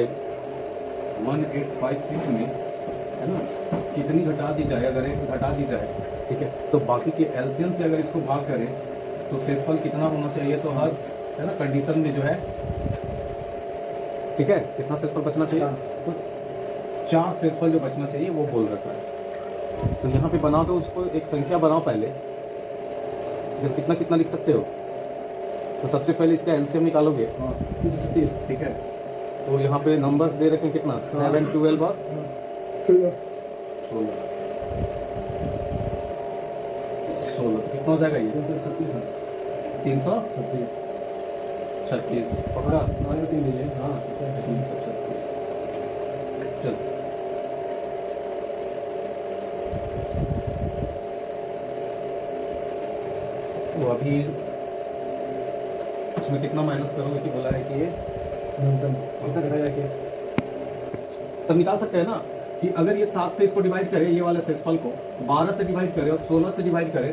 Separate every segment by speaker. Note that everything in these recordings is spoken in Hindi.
Speaker 1: 1856 में, है ना, कितनी घटा दी जाए, अगर x घटा दी जाए, ठीक है, तो बाकी के एलसीएम से अगर इसको भाग करें तो शेषफल कितना होना चाहिए, तो हर, है ना, कंडीशन में जो है, ठीक है, कितना शेषफल बचना चाहिए, तो 4 शेषफल जो बचना चाहिए वो बोल रखा है। तो यहाँ पे बना दो उसको, एक संख्या बनाओ पहले, जब कितना कितना लिख सकते हो, तो सबसे पहले इसका एलसीएम निकालोगे,
Speaker 2: 336,
Speaker 1: ठीक है, तो यहाँ पे नंबर्स दे रखे हैं कितना, 7, 12 और 16, कितना हो जाएगा ये,
Speaker 2: 336 है,
Speaker 1: 336 पकड़ा,
Speaker 2: 3 लीजिए, हाँ
Speaker 1: 336, चल तो अभी उसमें कितना माइनस करोगे कि बोला है कि ये
Speaker 2: न्यूनतम कितना घटाया कि
Speaker 1: तब निकाल सकते हैं ना कि अगर ये 7 से इसको डिवाइड करे, ये वाले शेषफल को 12 से डिवाइड करे और 16 से डिवाइड करे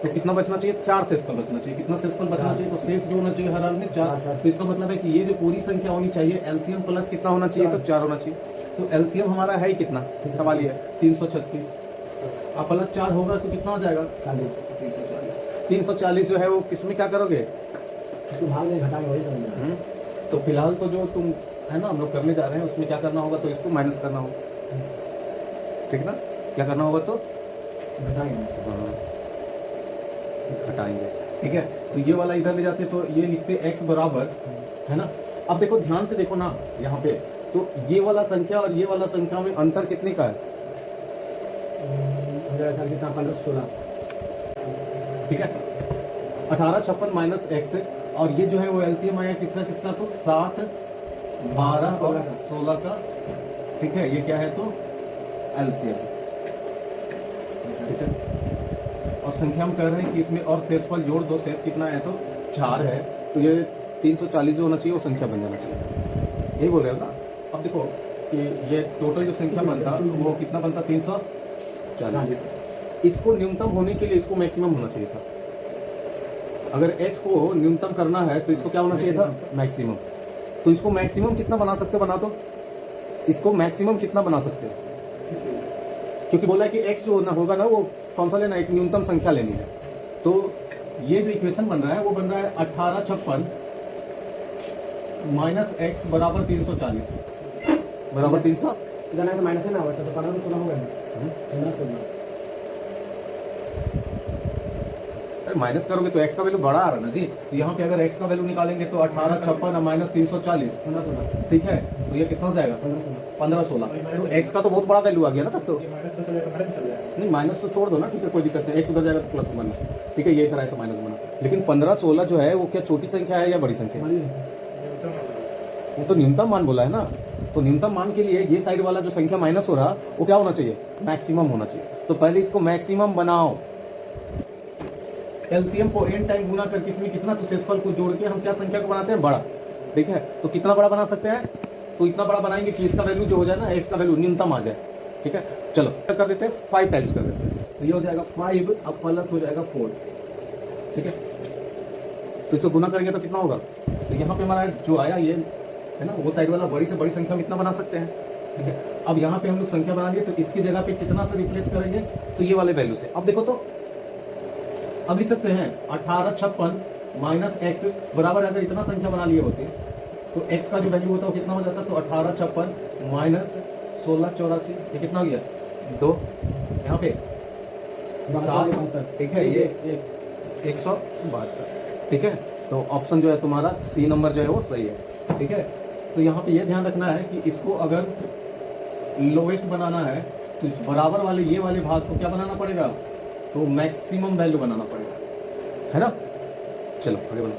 Speaker 1: तो कितना बचना चाहिए, 4 शेषफल बचना चाहिए। कितना शेषफल बचना चाहिए, तो शेष जो होना चाहिए हर हाल में 4। तो इसका मतलब है कि ये जो पूरी संख्या होनी चाहिए एलसीएम प्लस कितना होना चाहिए, तो 4 होना चाहिए। तो एलसीएम हमारा है ही कितना, सवाल ये है 336, अब प्लस 4 होगा तो कितना हो जाएगा,
Speaker 2: 40,
Speaker 1: 340 जो है वो किसमें क्या करोगे,
Speaker 2: इसको भाग में घटाएंगे, वही समझ में।
Speaker 1: तो फिलहाल तो जो तुम, है ना, हम लोग करने जा रहे हैं उसमें क्या करना होगा, तो इसको माइनस करना होगा, ठीक ना, क्या करना होगा, तो
Speaker 2: घटाएंगे,
Speaker 1: हटाएंगे, ठीक है। तो ये वाला इधर ले जाते तो ये लिखते x बराबर, है ना। अब देखो ध्यान से देखो ना यहाँ पे, तो ये वाला संख्या और ये वाला संख्या में अंतर कितने का है,
Speaker 2: सर कितना, 1516,
Speaker 1: ठीक है, 1856 माइनस x, और ये जो है वो एलसीएम आया किसका किसका, तो 7, 12 और 16 का, ठीक है, ये क्या है, तो एलसीएम, ठीक है। और संख्या हम कर रहे हैं कि इसमें और शेषफल जोड़ दो, शेष कितना है, तो 4 है, तो ये 340 जो होना चाहिए वो संख्या बन जाना चाहिए, यही बोल रहे हो ना। अब देखो कि ये टोटल जो संख्या बनता वो कितना बनता, 340। इसको न्यूनतम होने के लिए इसको मैक्सिमम होना चाहिए था। अगर x को न्यूनतम करना है तो इसको क्या होना चाहिए था, मैक्सिमम। तो इसको मैक्सिमम कितना बना सकते हो, बना दो, इसको मैक्सिमम कितना बना सकते हो, क्योंकि बोला है कि x जो होगा ना वो कौन सा लेना है, एक न्यूनतम संख्या लेनी है। तो ये जो इक्वेशन बन रहा है वो बन रहा है 1856 माइनस x बराबर 340 बराबर 300,
Speaker 2: इधर नहीं तो माइनस है ना, वैसे तो 1516 हो गया, 1516,
Speaker 1: माइनस करोगे तो x का वैल्यू बड़ा आ रहा है ना जी। तो यहाँ पे अगर x का वैल्यू निकालेंगे तो 1856 माइनस 340,
Speaker 2: 1516,
Speaker 1: ठीक है, तो ये कितना हो जाएगा, 1516। तो x का तो बहुत बड़ा वैल्यू आ गया ना तब तो, नहीं माइनस तो छोड़ दो ना, ठीक है, कोई दिक्कत नहीं, x उधर जाएगा तो प्लस माइनस, ठीक है, ये इधर आए तो माइनस बना। लेकिन 1516 जो है वो क्या छोटी संख्या है या बड़ी संख्या है, वो तो न्यूनतम मान बोला है ना। तो न्यूनतम मान के लिए ये साइड वाला जो संख्या माइनस हो रहा वो क्या होना चाहिए, मैक्सिमम होना चाहिए। तो पहले इसको मैक्सिमम बनाओ, एलसीएम को n टाइम गुना करके इसमें कितना, तो शेषफल को जोड़ के हम क्या संख्या को बनाते हैं, बड़ा, ठीक है। तो कितना बड़ा बना सकते हैं, तो इतना बड़ा बनाएंगे कि इसका वैल्यू जो हो जाए ना, x का वैल्यू न्यूनतम आ जाए, ठीक है। चलो कर देते हैं 5 टाइम्स कर देते हैं, तो ये हो जाएगा 5, अब प्लस हो जाएगा 4, ठीक है। तो इसको गुना करेंगे तो कितना होगा, तो यहाँ पे हमारा जो आया ये है ना, वो साइड वाला बड़ी से बड़ी संख्या में इतना बना सकते हैं, ठीक है। अब यहाँ पे हम लोग संख्या बनाएंगे तो इसकी जगह पे कितना से रिप्लेस करेंगे, तो ये वाले वैल्यू से। अब देखो तो अब लिख सकते हैं 1856 माइनस x बराबर, अगर इतना संख्या बना लिए होते तो x का जो वैल्यू होता है वो कितना हो जाता, तो 1856 माइनस 1684, ये कितना हो गया 2, यहाँ पे 7, ठीक है, ये 172, ठीक है। तो ऑप्शन जो है तुम्हारा सी नंबर जो है वो सही है, ठीक है। तो यहाँ पे ये ध्यान रखना है कि इसको अगर लोएस्ट बनाना है तो बराबर वाले ये वाले भाग को क्या बनाना पड़ेगा, तो मैक्सिमम वैल्यू बनाना पड़ेगा, है ना। चलो आगे बढ़ो।